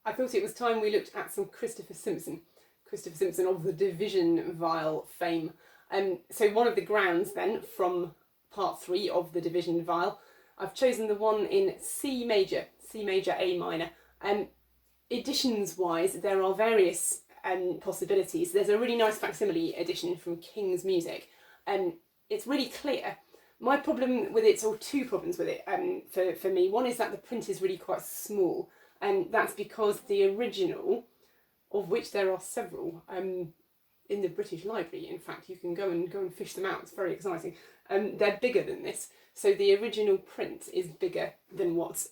I thought it was time we looked at some Christopher Simpson of the Division Viol fame. So one of the grounds then from part 3 of the Division Viol, I've chosen the one in C major, A minor. Editions wise, there are various possibilities. There's a really nice facsimile edition from King's Music, and it's really clear. My problem with it, or two problems with it for me, one is that the print is really quite small, and that's because the original, of which there are several in the British Library, in fact, you can go and fish them out, it's very exciting, they're bigger than this. So the original print is bigger than what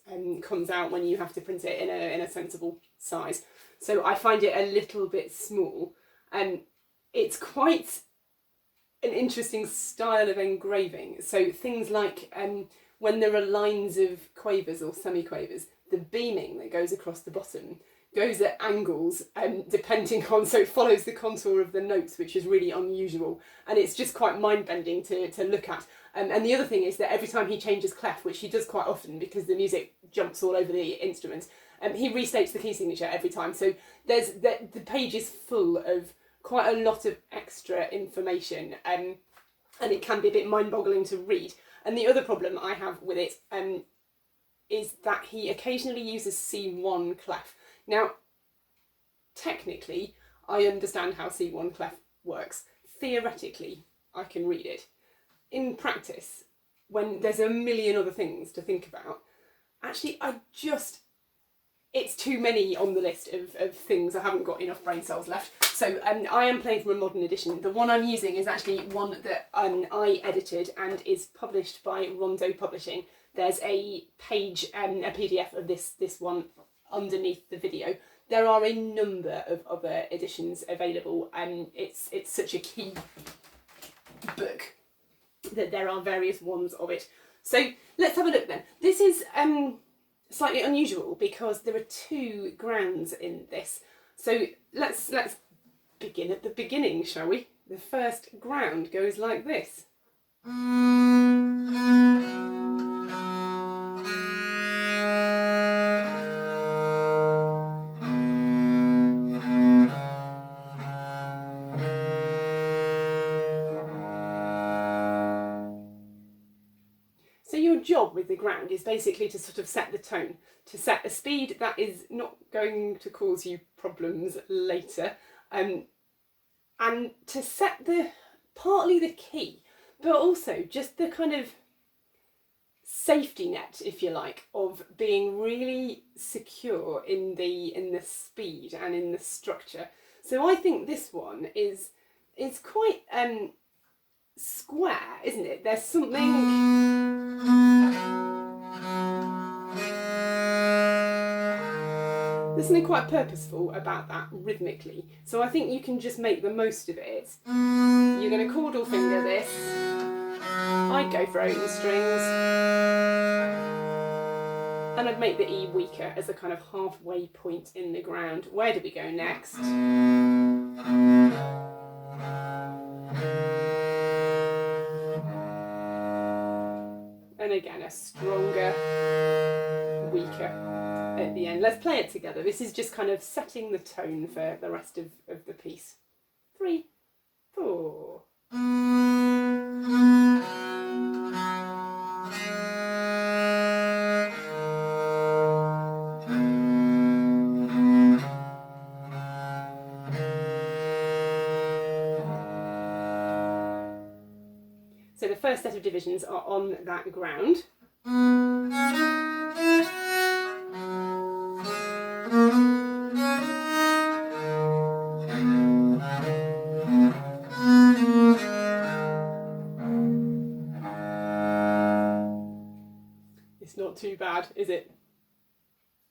comes out when you have to print it in a sensible size. So I find it a little bit small, and it's quite an interesting style of engraving. So things like when there are lines of quavers or semiquavers, the beaming that goes across the bottom goes at angles depending on, so it follows the contour of the notes, which is really unusual, and it's just quite mind-bending to look at. And the other thing is that every time he changes clef, which he does quite often because the music jumps all over the instrument, he restates the key signature every time. So there's the page is full of quite a lot of extra information, and it can be a bit mind-boggling to read. And the other problem I have with it is that he occasionally uses C1 clef. Now, technically, I understand how C1 clef works. Theoretically, I can read it. In practice, when there's a million other things to think about, actually, it's too many on the list of things. I haven't got enough brain cells left. So I am playing from a modern edition. The one I'm using is actually one that I edited and is published by Rondo Publishing. There's a page, a PDF of this one underneath the video. There are a number of other editions available, and it's such a key book that there are various ones of it. So let's have a look then. This is slightly unusual because there are two grounds in this. So let's begin at the beginning, shall we? The first ground goes like this. So your job with the ground is basically to sort of set the tone, to set a speed that is not going to cause you problems later, and to set partly the key, but also just the kind of safety net, if you like, of being really secure in the speed and in the structure. So I think this one is quite square, isn't it? There's something quite purposeful about that rhythmically. So I think you can just make the most of it. You're going to chordal finger this. I'd go for open strings. And I'd make the E weaker as a kind of halfway point in the ground. Where do we go next? And again, a stronger, weaker at the end. Let's play it together. This is just kind of setting the tone for the rest of the piece. 3, 4. So the first set of divisions are on that ground. It's not too bad, is it?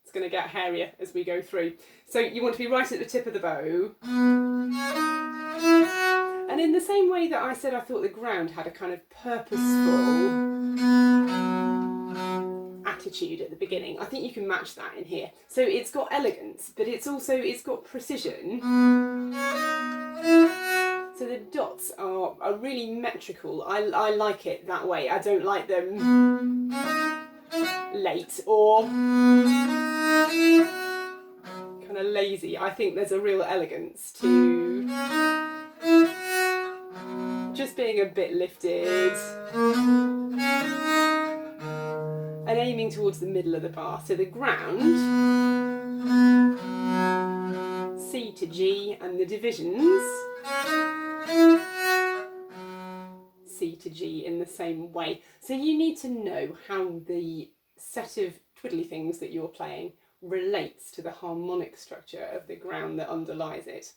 It's going to get hairier as we go through. So you want to be right at the tip of the bow. And in the same way that I said I thought the ground had a kind of purposeful attitude at the beginning, I think you can match that in here. So it's got elegance, but it's got precision. So the dots are really metrical. I like it that way. I don't like them late or kind of lazy. I think there's a real elegance to just being a bit lifted and aiming towards the middle of the bar. So the ground, C to G, and the divisions, C to G in the same way. So you need to know how the set of twiddly things that you're playing relates to the harmonic structure of the ground that underlies it.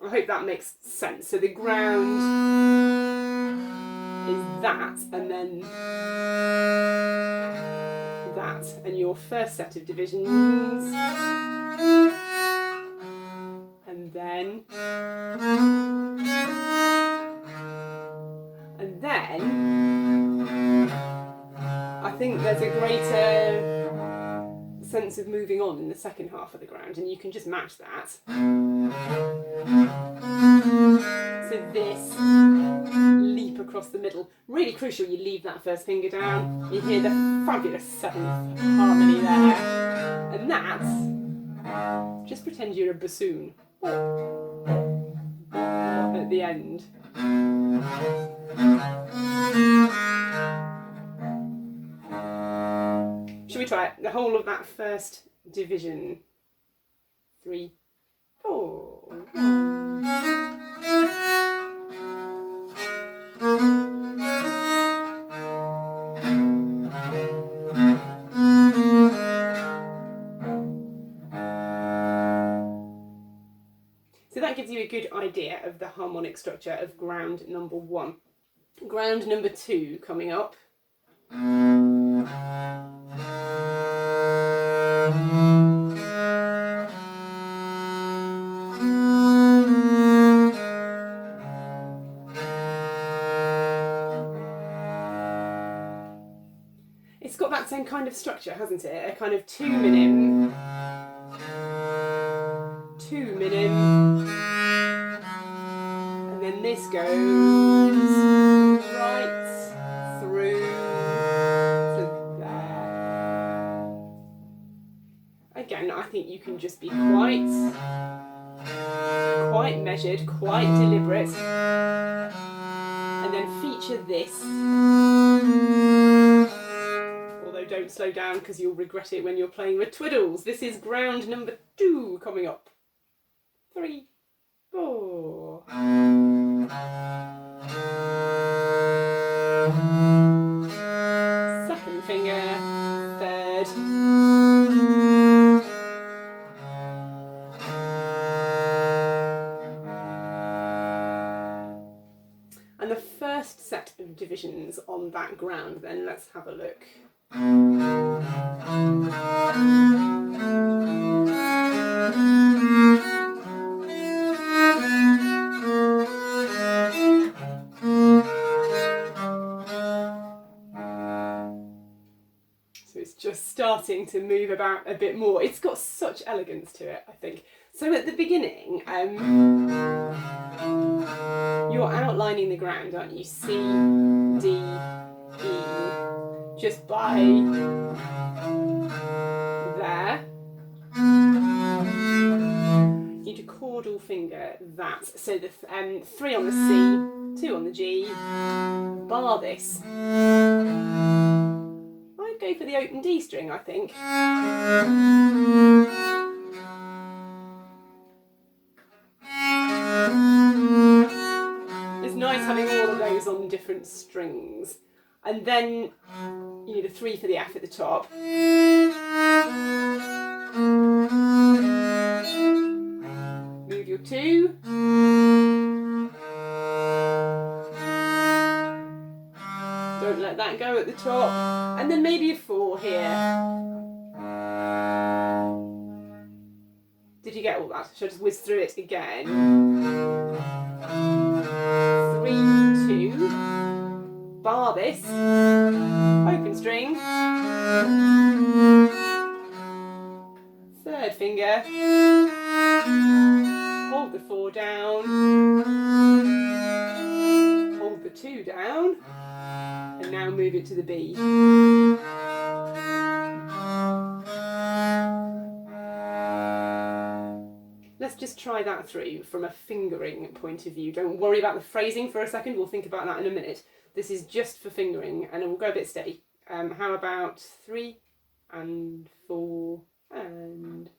I hope that makes sense. So the ground is that, and then that, and your first set of divisions, and then I think there's a greater sense of moving on in the second half of the ground, and you can just match that. So this leap across the middle, really crucial. You leave that first finger down, you hear the fabulous seventh harmony there, and that's, just pretend you're a bassoon at the end. Shall we try it? The whole of that first division. 3, 4, 1. So that gives you a good idea of the harmonic structure of ground number 1. Ground number 2 coming up. It's got that same kind of structure, hasn't it? A kind of 2 minim, 2 minim, and then this goes right through to there. Again, I think you can just be quite measured, quite deliberate, and then feature this. Don't slow down because you'll regret it when you're playing with twiddles. This is ground number 2 coming up. 3, 4. Second finger, third. And the first set of divisions on that ground, then let's have a look. So it's just starting to move about a bit more. It's got such elegance to it, I think. So at the beginning, you're outlining the ground, aren't you? C, D, E. Just by there. You need to chordal finger that. So the 3 on the C, 2 on the G, bar this. I'd go for the open D string, I think. It's nice having all of those on different strings. And then you need a 3 for the F at the top. Move your 2. Don't let that go at the top. And then maybe a 4 here. Did you get all that? Should I just whiz through it again? 3, 2. Bar this. Open string. Third finger. Hold the 4 down. Hold the 2 down. And now move it to the B. let's just try that through from a fingering point of view. Don't worry about the phrasing for a second, we'll think about that in a minute. This is just for fingering, and we'll go a bit steady. How about 3 and 4 and...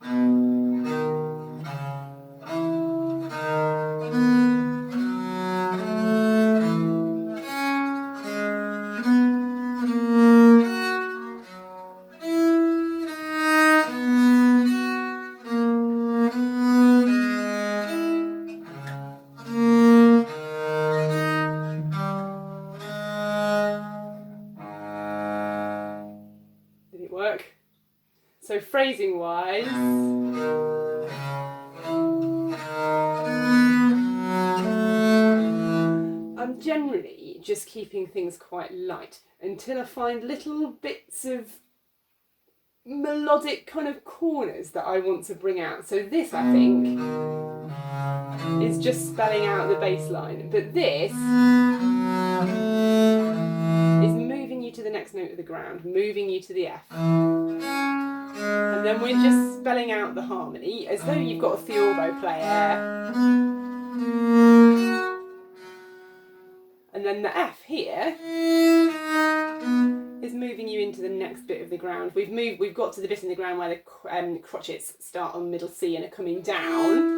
Did it work? So phrasing wise, I'm generally just keeping things quite light until I find little bits of melodic kind of corners that I want to bring out. So this, I think, is just spelling out the bass line, but this is moving you to the next note of the ground, moving you to the F. And then we're just spelling out the harmony as though you've got a theorbo player. And then the F here is moving you into the next bit of the ground. We've got to the bit in the ground where the crotchets start on middle C and are coming down.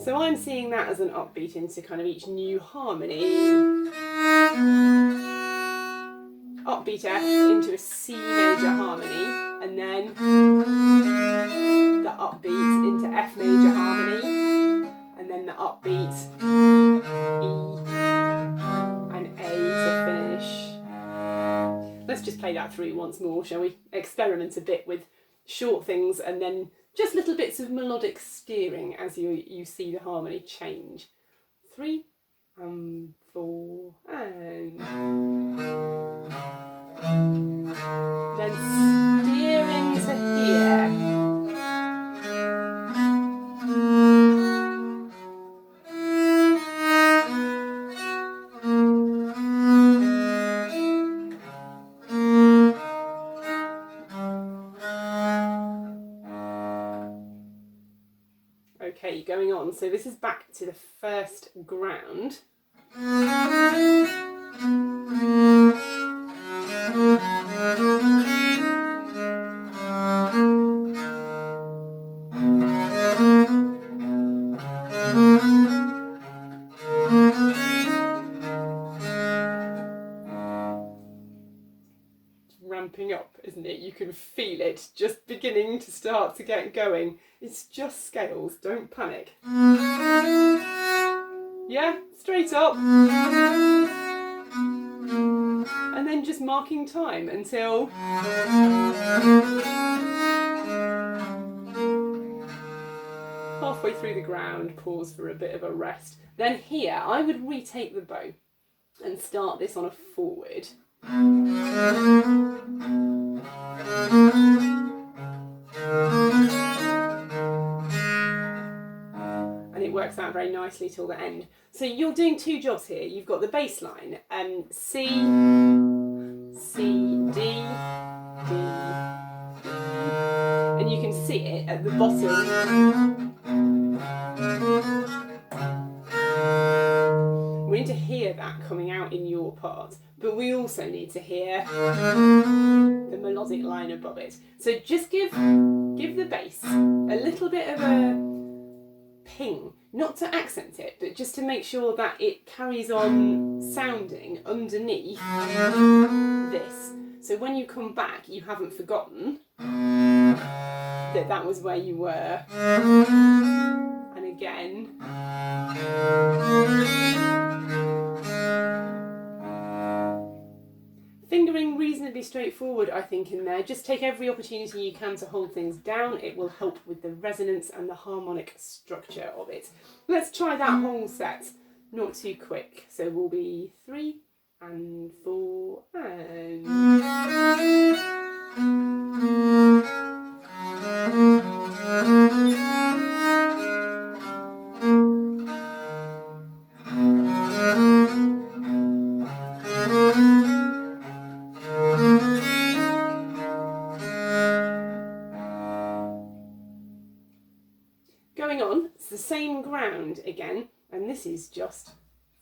So I'm seeing that as an upbeat into kind of each new harmony. Upbeat F into a C major harmony, and then the upbeat into F major harmony, and then the upbeat E and A to finish. Let's just play that through once more, shall we? Experiment a bit with short things and then just little bits of melodic steering as you see the harmony change. 3 and 4 and... Then steer into here. Okay, going on. So this is back to the first ground. Ramping up, isn't it? You can feel it just beginning to start to get going. It's just scales, don't panic. Yeah, straight up. And then just marking time until halfway through the ground, pause for a bit of a rest. Then here, I would retake the bow and start this on a forward. And it works out very nicely till the end. So you're doing 2 jobs here. You've got the bass line, C, C, D, D, and you can see it at the bottom. We need to hear that coming out in your part, but we also need to hear the melodic line above it. So just give the bass a little bit of a ping, not to accent it, but just to make sure that it carries on sounding underneath this. So when you come back, you haven't forgotten that that was where you were. And again. Fingering reasonably straightforward, I think, in there. Just take every opportunity you can to hold things down. It will help with the resonance and the harmonic structure of it. Let's try that whole set, not too quick. So we'll be 3 and 4 and... same ground again, and this is just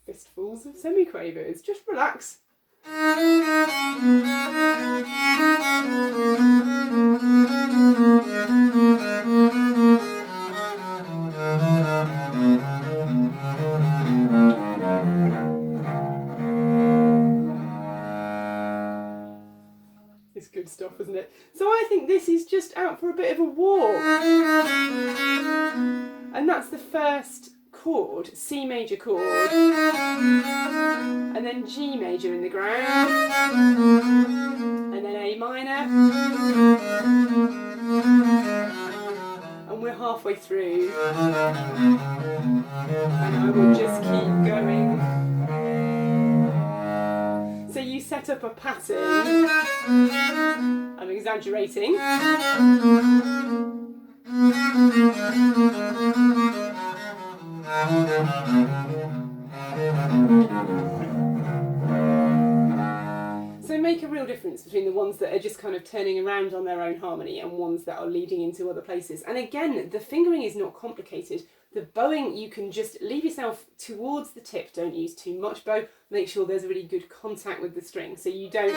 fistfuls of semiquavers. Just relax. It's good stuff, isn't it? So I think this is just out for a bit of a walk. And that's the first chord, C major chord, and then G major in the ground, and then A minor, and we're halfway through, and I will just keep going. So you set up a pattern, I'm exaggerating, so make a real difference between the ones that are just kind of turning around on their own harmony and ones that are leading into other places. And again, the fingering is not complicated. The bowing, you can just leave yourself towards the tip, don't use too much bow, make sure there's really good contact with the string so you don't...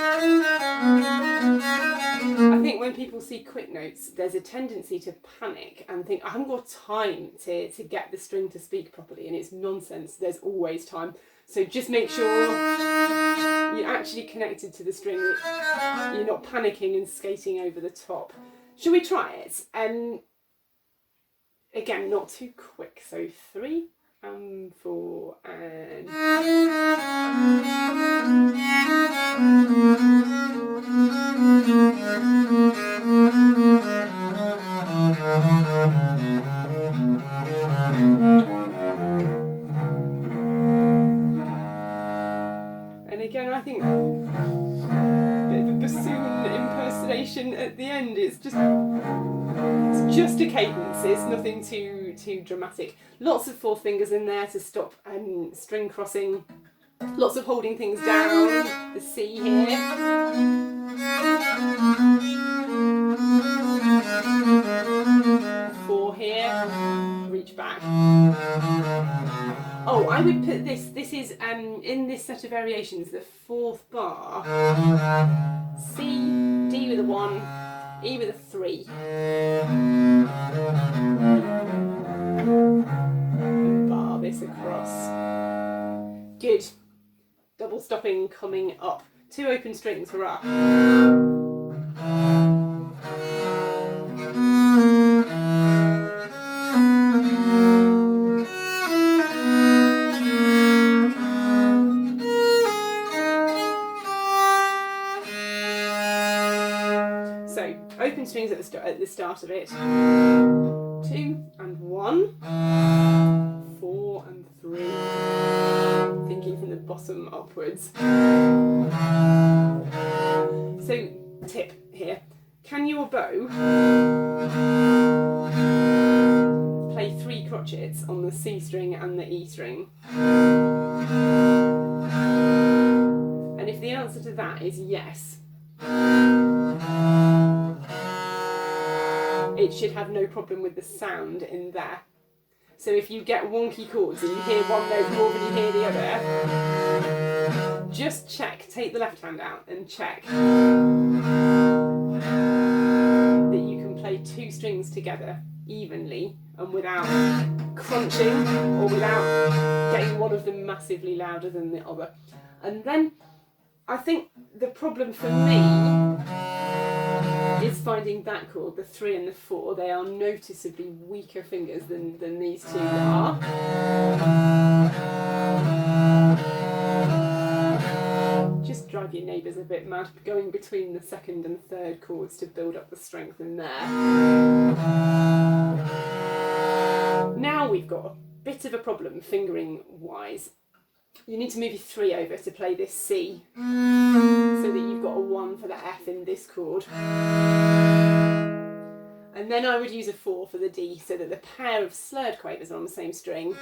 I think when people see quick notes, there's a tendency to panic and think, I haven't got time to get the string to speak properly, and it's nonsense, there's always time. So just make sure you're actually connected to the string, you're not panicking and skating over the top. Shall we try it? Again, not too quick, so 3 and 4 and... And again, I think a bit of a bassoon impersonation at the end. It's just a cadence. It's nothing too dramatic. Lots of 4 fingers in there to stop string crossing. Lots of holding things down. The C here. 4 here. Reach back. Oh, I would put this is in this set of variations, the 4th bar, C, D with a 1, E with a 3, and bar this across. Good. Double stopping coming up. 2 open strings, hurrah. Open strings at the start of it. 2 and 1, 4 and 3. Thinking from the bottom upwards. So, tip here. Can your bow play 3 crotchets on the C string and the E string? And if the answer to that is yes, it should have no problem with the sound in there. So if you get wonky chords and you hear one note more than you hear the other, just check, take the left hand out and check that you can play 2 strings together evenly and without crunching or without getting one of them massively louder than the other. And then I think the problem for me is finding that chord, the 3 and the 4. They are noticeably weaker fingers than these 2 are. Just drive your neighbours a bit mad, going between the 2nd and 3rd chords to build up the strength in there. Now we've got a bit of a problem fingering wise. You need to move your 3 over to play this C, so that you've got a 1 for the F in this chord. And then I would use a 4 for the D, so that the pair of slurred quavers are on the same string.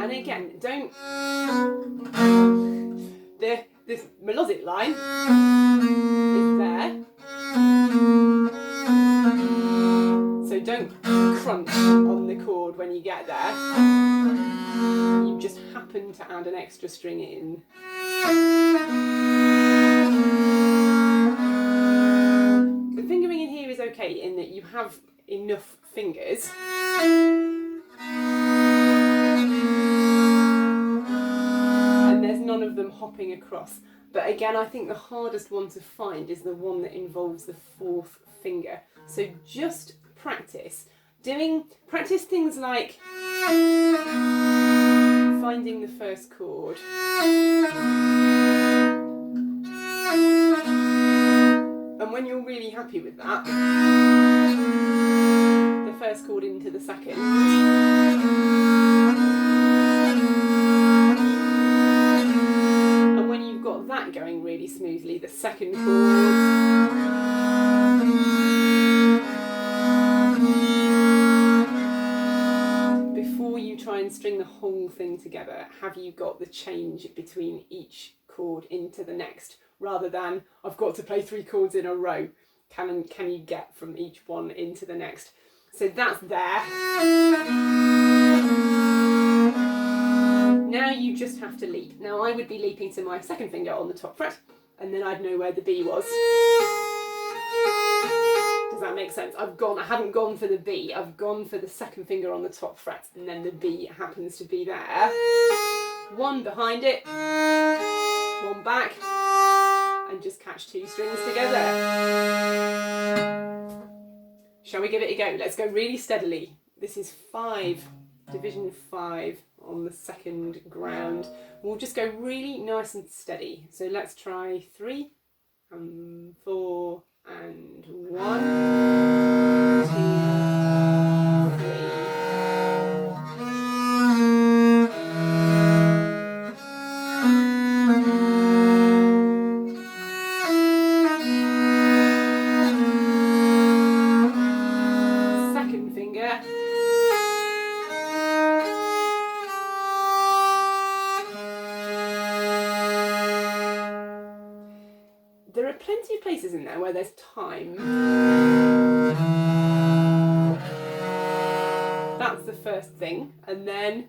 And again, don't... This melodic line is there. So don't crunch on the chord when you get there. You just happen to add an extra string in. The fingering in here is okay in that you have enough fingers. And there's none of them hopping across. But again, I think the hardest one to find is the one that involves the fourth finger. So just practice things like finding the first chord. And when you're really happy with that, the first chord into the second. And when you've got that going really smoothly, the second chord. Before you try and string the whole thing together, have you got the change between each chord into the next, rather than I've got to play 3 chords in a row. Can you get from each one into the next? So that's there. Now you just have to leap. Now I would be leaping to my second finger on the top fret, and then I'd know where the B was. Does that make sense? I haven't gone for the B, I've gone for the second finger on the top fret, and then the B happens to be there. One behind it, one back, and just catch 2 strings together. Shall we give it a go? Let's go really steadily. This is 5, division 5 on the second ground. We'll just go really nice and steady. So let's try 3 and 4 and 1, 2, 3. Second finger. There are plenty of places in there where there's time. That's the first thing, and then,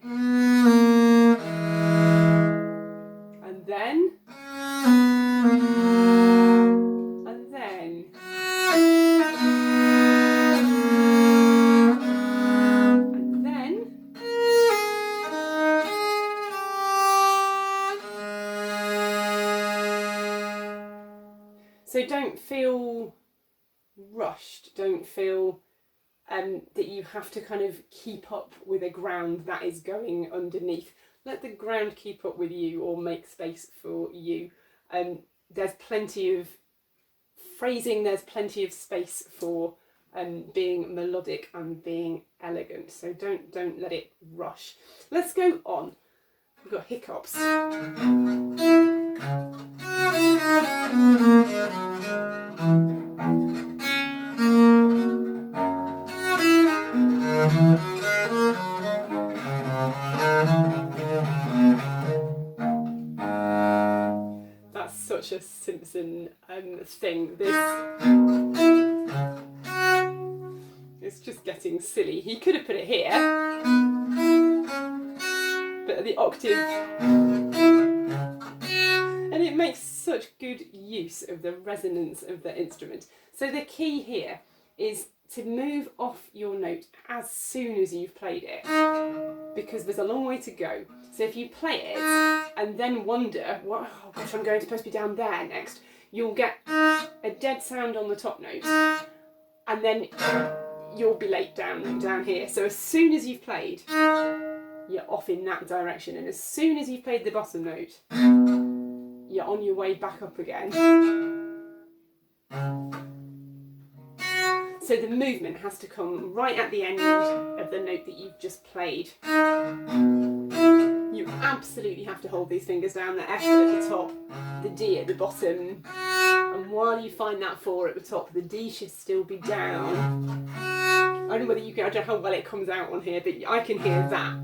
and then, and then. So don't feel rushed, don't feel that you have to kind of keep up with a ground that is going underneath. Let the ground keep up with you or make space for you. There's plenty of phrasing, there's plenty of space for being melodic and being elegant. So don't let it rush. Let's go on. We've got hiccups. That's such a Simpson thing. It's just getting silly. He could have put it here, but the octave, and it makes such good use of the resonance of the instrument. So the key here is to move off your note as soon as you've played it, because there's a long way to go. So if you play it and then wonder, oh gosh, I'm supposed to be down there next, you'll get a dead sound on the top note, and then you'll be late down here. So as soon as you've played, you're off in that direction, and as soon as you've played the bottom note, you're on your way back up again. So the movement has to come right at the end of the note that you've just played. You absolutely have to hold these fingers down, the F at the top, the D at the bottom, and while you find that 4 at the top, the D should still be down. I don't know whether you can, I don't know how well it comes out on here, but I can hear that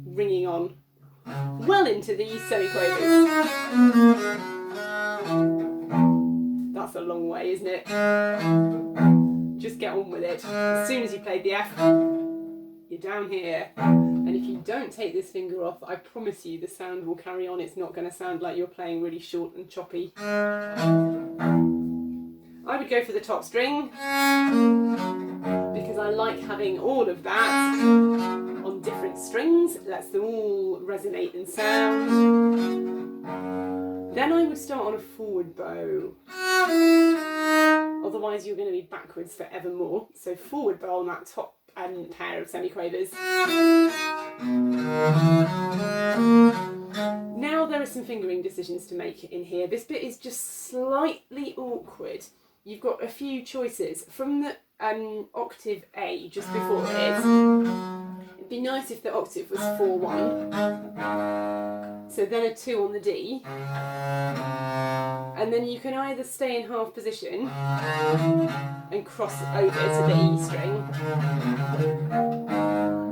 ringing on well into the semiquavers. That's a long way, isn't it? Just get on with it. As soon as you played the F, you're down here, and if you don't take this finger off, I promise you the sound will carry on. It's not going to sound like you're playing really short and choppy. I would go for the top string because I like having all of that on different strings. It lets them all resonate and sound. Then I would start on a forward bow. Otherwise you're going to be backwards forevermore. So forward bow on that top pair of semiquavers. Now there are some fingering decisions to make in here. This bit is just slightly awkward. You've got a few choices. From the octave A, just before it, it'd be nice if the octave was 4-1. So then a 2 on the D. And then you can either stay in half position and cross over to the E string.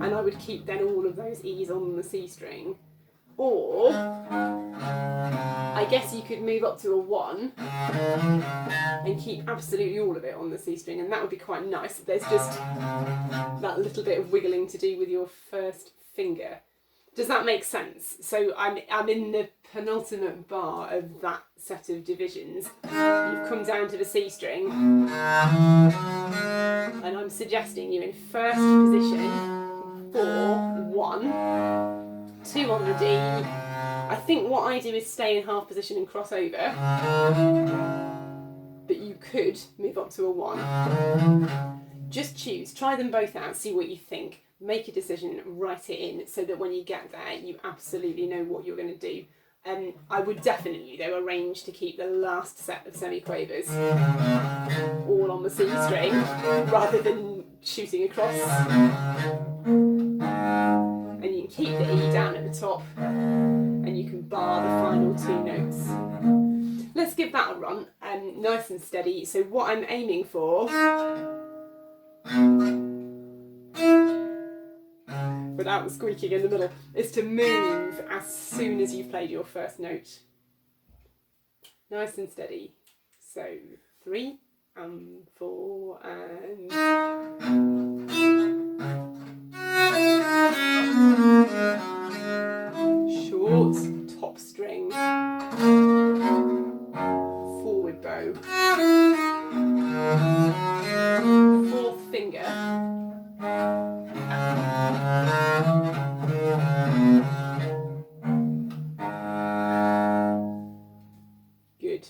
And I would keep then all of those E's on the C string. Or, I guess you could move up to a 1 and keep absolutely all of it on the C string, and that would be quite nice. There's just that little bit of wiggling to do with your first finger. Does that make sense? So I'm in the penultimate bar of that set of divisions. You've come down to the C string, and I'm suggesting you in first position 4-1. 2 on the D. I think what I do is stay in half position and cross over, but you could move up to a 1. Just choose, try them both out, see what you think, make a decision, write it in so that when you get there you absolutely know what you're going to do. I would definitely though arrange to keep the last set of semiquavers all on the C string rather than shooting across. And you can keep the E down at the top and you can bar the final 2 notes. Let's give that a run, nice and steady. So what I'm aiming for, without squeaking in the middle, is to move as soon as you've played your first note. Nice and steady. So 3 and 4 and... short, top string, forward bow, 4th finger, good.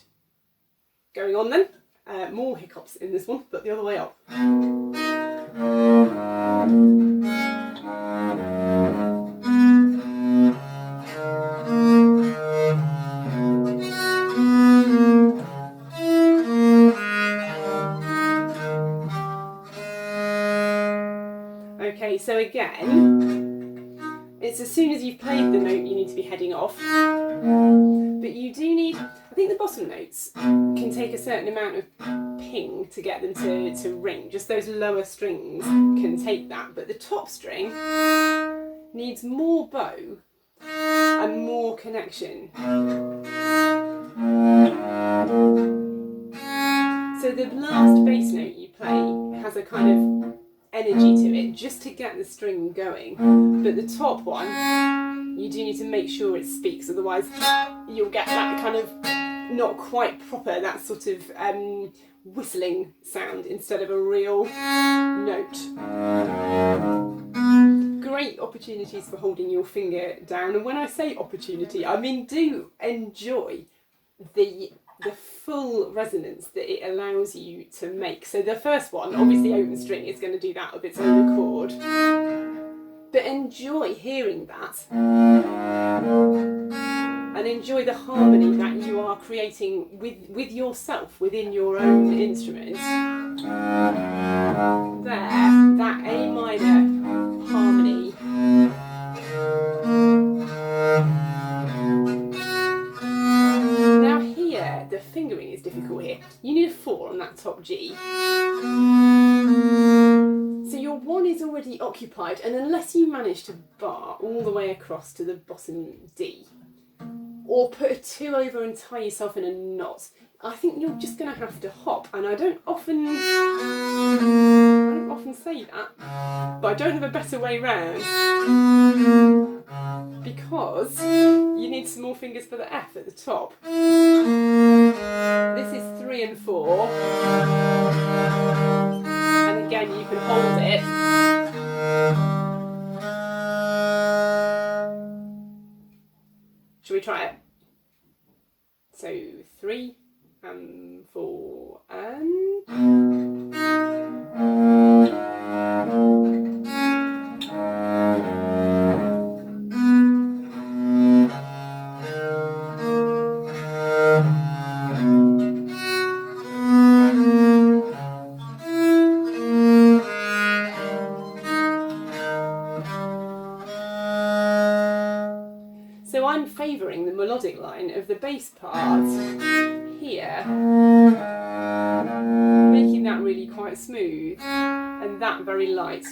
Going on then, more hiccups in this one, but the other way up. Okay, so again, it's as soon as you've played the note you need to be heading off, but you do need, I think the bottom notes can take a certain amount of ping to get them to ring, just those lower strings can take that, but the top string needs more bow and more connection. So the last bass note you play has a kind of energy to it just to get the string going, but the top one you do need to make sure it speaks, otherwise you'll get that kind of not quite proper, that sort of whistling sound instead of a real note. Great opportunities for holding your finger down, and when I say opportunity I mean do enjoy the full resonance that it allows you to make. So the first one, obviously open string, is going to do that of its own accord, but enjoy hearing that and enjoy the harmony that you are creating with yourself within your own instrument. There, that A minor harmony. Now here, the fingering is difficult here. You need a 4 on that top G. So your 1 is already occupied, and unless you manage to bar all the way across to the bottom D, or put a 2 over and tie yourself in a knot, I think you're just going to have to hop. And I don't often often say that, but I don't have a better way round because you need some more fingers for the F at the top. This is 3 and 4, and again you can hold it. Shall we try it? So 3 and 4 and... So I'm favouring the melodic line of the bass part here, making that really quite smooth and that very light.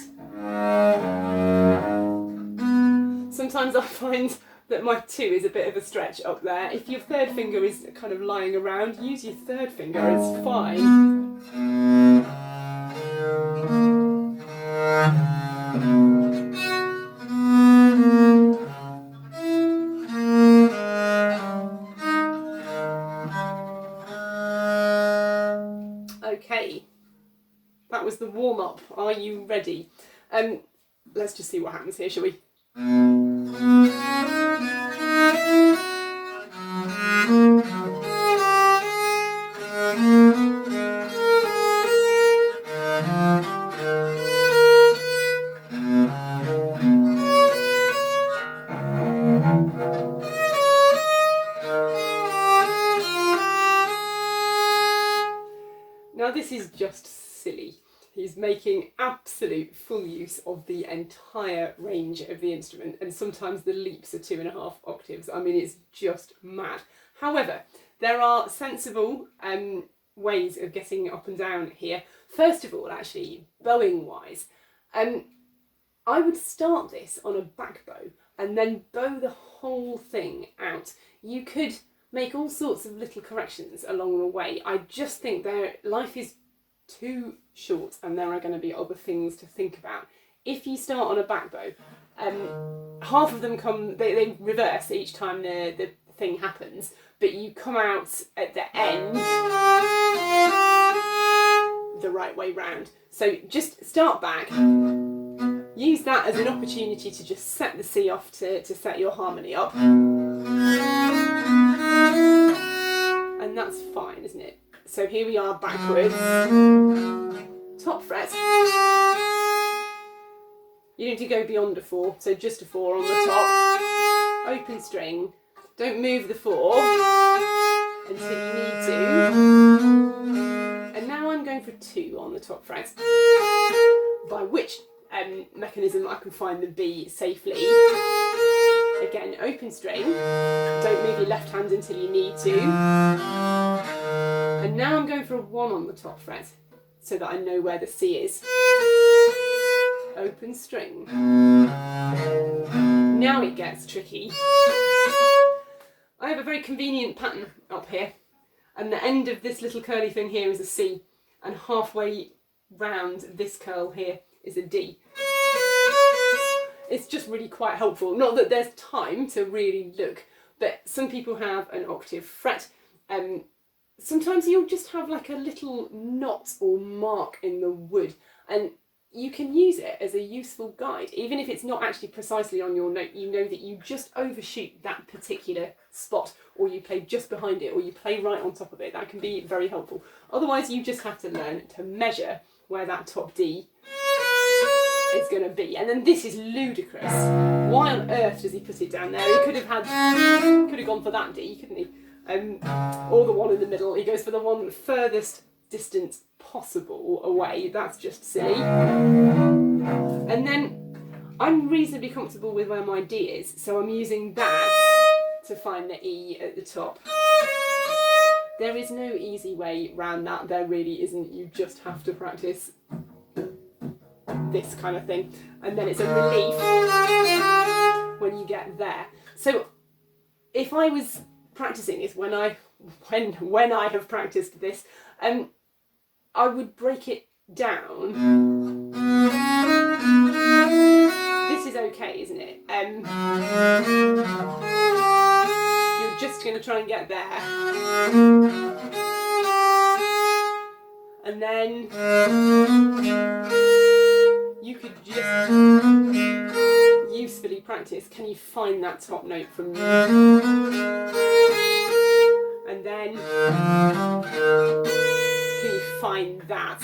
Sometimes I find that my 2 is a bit of a stretch up there. If your third finger is kind of lying around, use your third finger, it's fine. Okay, that was the warm-up. Are you ready? Let's just see what happens here, shall we? Now this is just silly. He's making absolute full use of the entire range of the instrument, and sometimes the leaps are 2.5 octaves. I mean, it's just mad. However, there are sensible ways of getting up and down here. First of all, actually, bowing wise, I would start this on a back bow and then bow the whole thing out. You could make all sorts of little corrections along the way. I just think life is too short and there are going to be other things to think about. If you start on a back bow, half of them they reverse each time the thing happens, but you come out at the end the right way round. So just start back, use that as an opportunity to just set the C off to set your harmony up. And that's fine, isn't it? So here we are backwards. Top fret. You need to go beyond a 4, so just a 4 on the top. Open string. Don't move the 4 until you need to. And now I'm going for 2 on the top fret, by which mechanism I can find the B safely. Again, open string. Don't move your left hand until you need to. And now I'm going for a 1 on the top fret, so that I know where the C is. Open string. Now it gets tricky. I have a very convenient pattern up here, and the end of this little curly thing here is a C, and halfway round this curl here is a D. It's just really quite helpful. Not that there's time to really look, but some people have an octave fret. Sometimes you'll just have like a little knot or mark in the wood, and you can use it as a useful guide. Even if it's not actually precisely on your note, you know that you just overshoot that particular spot, or you play just behind it, or you play right on top of it. That can be very helpful. Otherwise, you just have to learn to measure where that top D is going to be. And then this is ludicrous. Why on earth does he put it down there? He could have gone for that D, couldn't he? Or the one in the middle. He goes for the one furthest distance possible away. That's just silly. And then I'm reasonably comfortable with where my D is, so I'm using that to find the E at the top. There is no easy way round that. There really isn't. You just have to practice this kind of thing, and then it's a relief when you get there. So if I was practicing this, when I have practiced this, I would break it down is okay, isn't it? You're just going to try and get there. And then you could just usefully practice, can you find that top note from you? And then can you find that?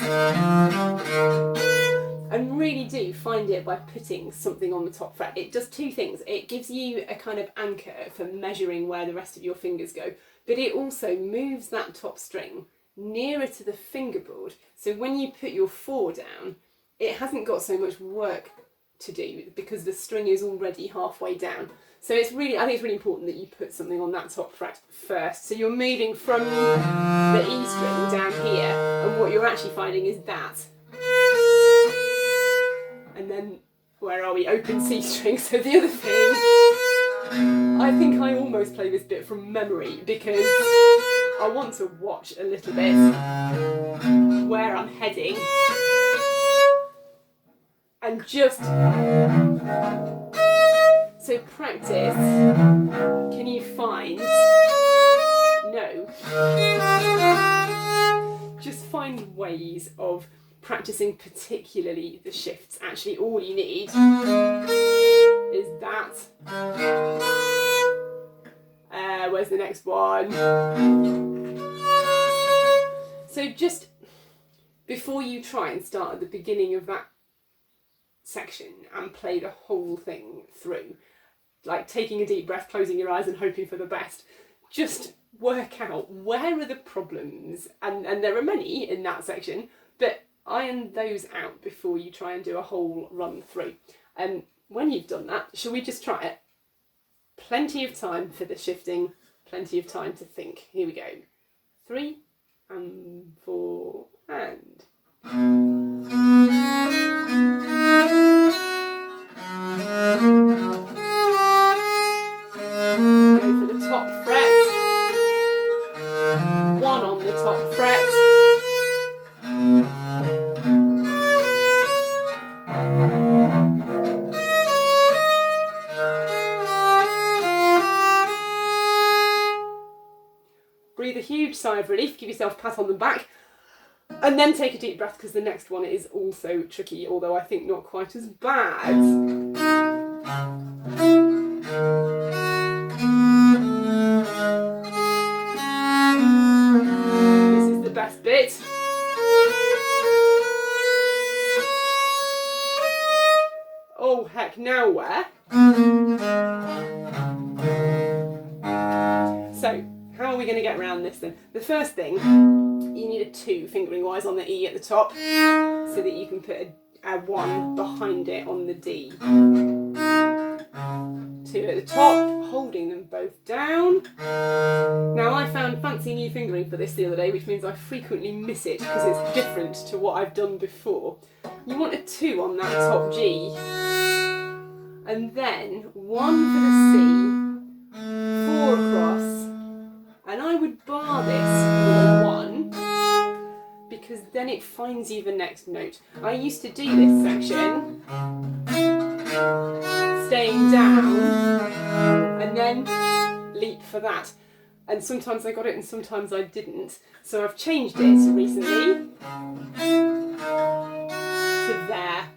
And really do find it by putting something on the top fret. It does two things. It gives you a kind of anchor for measuring where the rest of your fingers go, but it also moves that top string nearer to the fingerboard. So when you put your 4 down, it hasn't got so much work to do because the string is already halfway down. So it's really, I think it's really important that you put something on that top fret first. So you're moving from the E string down here, and what you're actually finding is that. And then, where are we? Open C string. So the other thing, I think I almost play this bit from memory because I want to watch a little bit where I'm heading. And just, so practice, can you find, no, just find ways of practicing particularly the shifts. Actually all you need is that, where's the next one? So just before you try and start at the beginning of that section and play the whole thing through, like taking a deep breath, closing your eyes and hoping for the best, just work out where are the problems, and there are many in that section, but iron those out before you try and do a whole run through. And when you've done that, shall we just try it? Plenty of time for the shifting, plenty of time to think. Here we go. 3 and 4 and go for the top fret, 1 on the top fret, breathe a huge sigh of relief, give yourself a pat on the back, and then take a deep breath because the next one is also tricky, although I think not quite as bad. This is the best bit. Oh heck, now where? So, how are we going to get around this then? The first thing, you need a 2 fingering wise on the E at the top so that you can put a 1 behind it on the D. 2 at the top, holding them both down. Now I found fancy new fingering for this the other day, which means I frequently miss it because it's different to what I've done before. You want a 2 on that top G, and then 1 for the C, 4 across, and I would bar this with a 1 because then it finds you the next note. I used to do this section staying down and then leap for that, and sometimes I got it and sometimes I didn't, so I've changed it recently to there,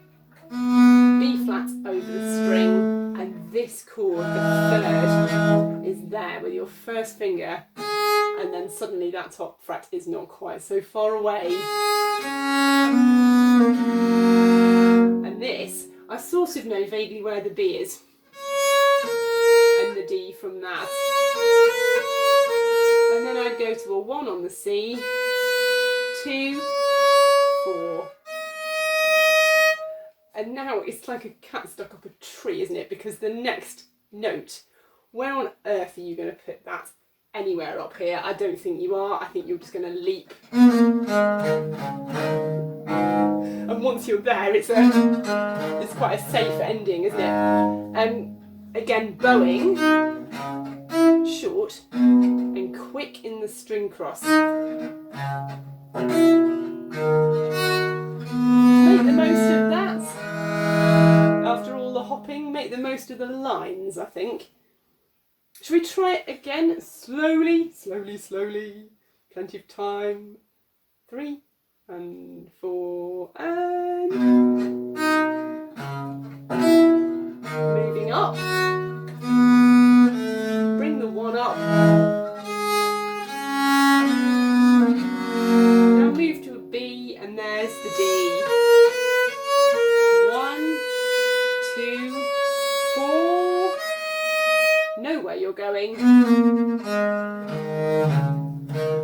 B flat over the string, and this chord, the 3rd, is there with your first finger, and then suddenly that top fret is not quite so far away. And this, I sort of know vaguely where the B is, and the D from that. And then I'd go to a 1 on the C, 2, 4. And now it's like a cat stuck up a tree, isn't it? Because the next note, where on earth are you going to put that? Anywhere up here? I don't think you are. I think you're just going to leap. And once you're there, it's quite a safe ending, isn't it? Again, bowing, short and quick in the string cross. Make the most of that. After all the hopping, make the most of the lines, I think. Should we try it again? Slowly, slowly, slowly. Plenty of time. 3 and 4 and... moving up. Bring the 1 up. Now move to a B and there's the D. 1, 2, 4. Know where you're going.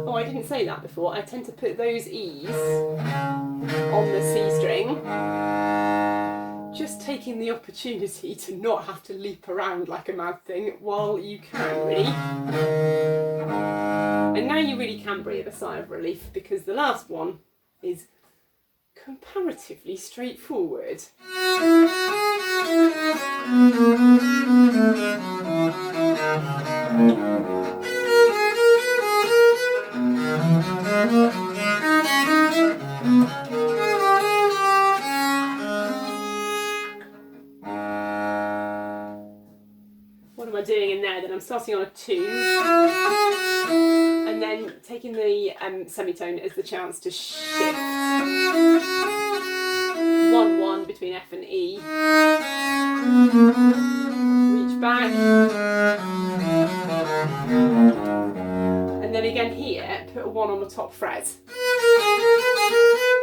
Oh, I didn't say that before. I tend to put those E's on the C string. Just taking the opportunity to not have to leap around like a mad thing while you can, really. And now you really can breathe a sigh of relief because the last one is comparatively straightforward. What am I doing in there then? I'm starting on a 2 and then taking the semitone as the chance to shift. 1-1 between F and E. Reach back. And then again here, put a 1 on the top fret.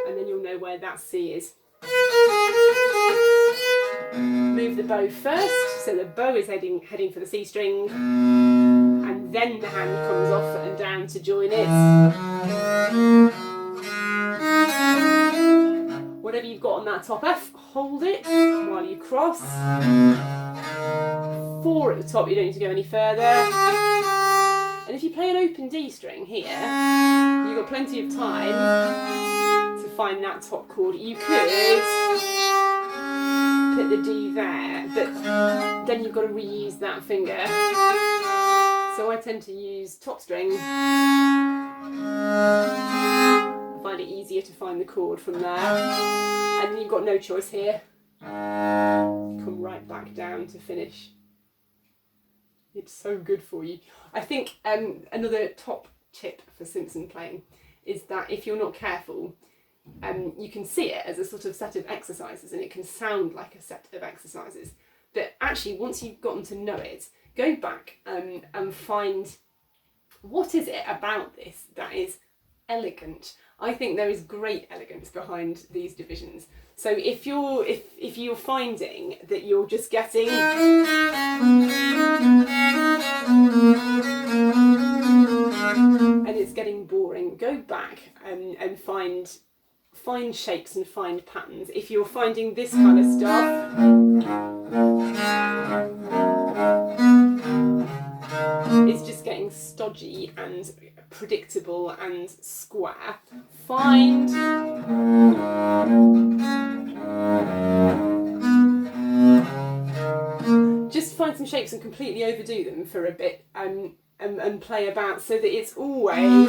And then you'll know where that C is. Move the bow first, so the bow is heading for the C string, and then the hand comes off and down to join it. Whatever you've got on that top F, hold it while you cross. 4 at the top, you don't need to go any further. And if you play an open D string here, you've got plenty of time to find that top chord. You could put the D there, but then you've got to reuse that finger. So I tend to use top string. I find it easier to find the chord from there. And then you've got no choice here. Come right back down to finish. It's so good for you. I think another top tip for Simpson playing is that if you're not careful, you can see it as a sort of set of exercises and it can sound like a set of exercises. But actually, once you've gotten to know it, go back and find what is it about this that is elegant. I think there is great elegance behind these divisions. So if you're finding that you're just getting and it's getting boring, go back and find shapes and find patterns. If you're finding this kind of stuff, it's just getting stodgy and predictable and square. Just find some shapes and completely overdo them for a bit and play about so that it's always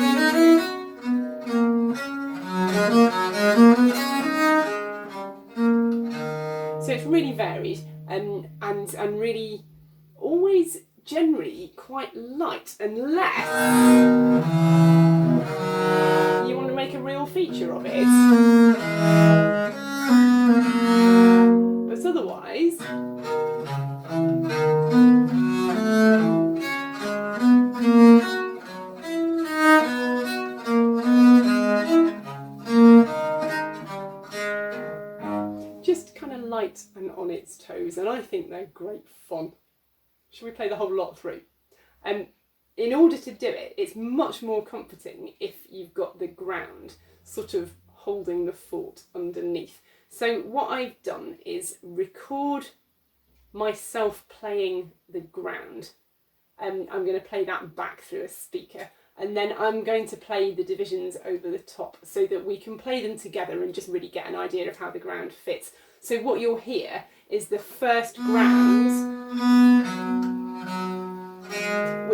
so it's really varied and really always generally quite light, unless you want to make a real feature of it. But otherwise, just kind of light and on its toes, and I think they're great fun. Should we play the whole lot through? In order to do it, it's much more comforting if you've got the ground sort of holding the fort underneath. So what I've done is record myself playing the ground. I'm going to play that back through a speaker, and then I'm going to play the divisions over the top so that we can play them together and just really get an idea of how the ground fits. So what you'll hear is the first ground,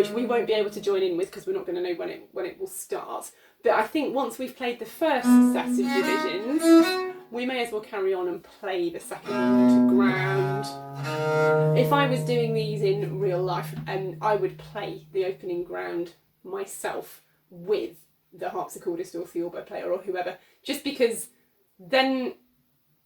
which we won't be able to join in with because we're not going to know when it will start. But I think once we've played the first set of divisions, we may as well carry on and play the second ground. If I was doing these in real life, I would play the opening ground myself with the harpsichordist or the oboe player or whoever, just because then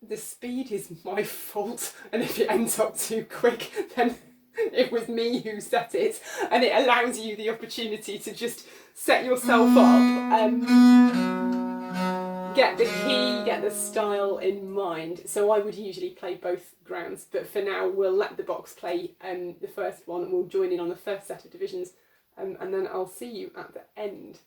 the speed is my fault, and if it ends up too quick, then it was me who set it, and it allows you the opportunity to just set yourself up, get the key, get the style in mind. So I would usually play both grounds, but for now we'll let the box play the first one, and we'll join in on the first set of divisions, and then I'll see you at the end.